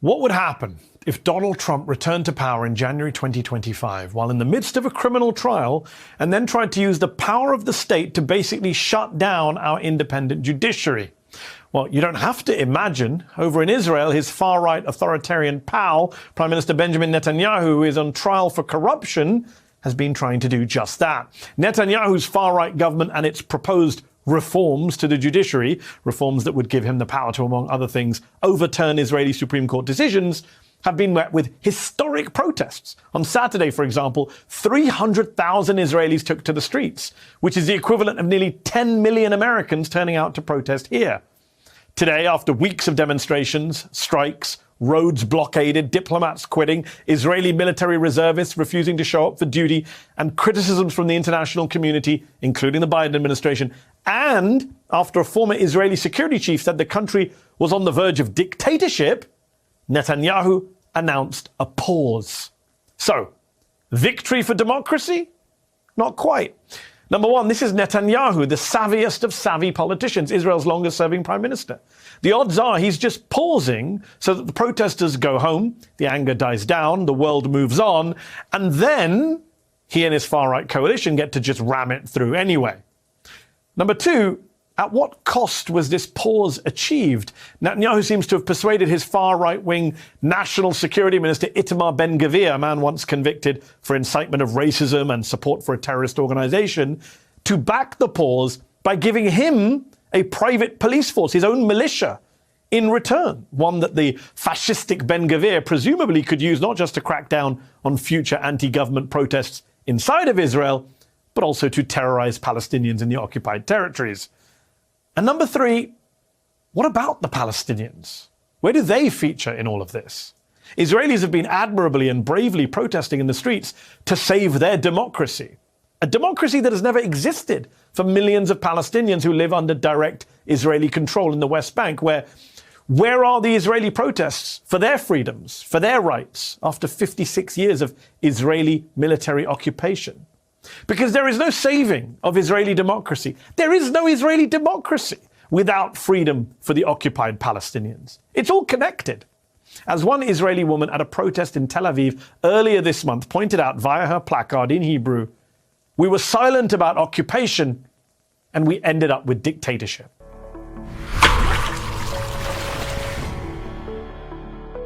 What would happen if Donald Trump returned to power in January 2025 while in the midst of a criminal trial and then tried to use the power of the state to basically shut down our independent judiciary? Well, you don't have to imagine. Over in Israel, his far-right authoritarian pal, Prime Minister Benjamin Netanyahu, who is on trial for corruption, has been trying to do just that. Netanyahu's far-right government and its proposed reforms to the judiciary, reforms that would give him the power to, among other things, overturn Israeli Supreme Court decisions, have been met with historic protests. On Saturday, for example, 300,000 Israelis took to the streets, which is the equivalent of nearly 10 million Americans turning out to protest here. Today, after weeks of demonstrations, strikes, roads blockaded, diplomats quitting, Israeli military reservists refusing to show up for duty, and criticisms from the international community, including the Biden administration, and after a former Israeli security chief said the country was on the verge of dictatorship, Netanyahu announced a pause. So, victory for democracy? Not quite. Number one, this is Netanyahu, the savviest of savvy politicians, Israel's longest-serving prime minister. The odds are he's just pausing so that the protesters go home, the anger dies down, the world moves on, and then he and his far-right coalition get to just ram it through anyway. Number two, at what cost was this pause achieved? Netanyahu seems to have persuaded his far-right-wing National Security Minister Itamar Ben-Gvir, a man once convicted for incitement of racism and support for a terrorist organization, to back the pause by giving him a private police force, his own militia, in return. One that the fascistic Ben-Gvir presumably could use not just to crack down on future anti-government protests inside of Israel, but also to terrorize Palestinians in the occupied territories. And number three, what about the Palestinians? Where do they feature in all of this? Israelis have been admirably and bravely protesting in the streets to save their democracy. A democracy that has never existed for millions of Palestinians who live under direct Israeli control in the West Bank, where are the Israeli protests for their freedoms, for their rights, after 56 years of Israeli military occupation? Because there is no saving of Israeli democracy. There is no Israeli democracy without freedom for the occupied Palestinians. It's all connected. As one Israeli woman at a protest in Tel Aviv earlier this month pointed out via her placard in Hebrew, we were silent about occupation and we ended up with dictatorship.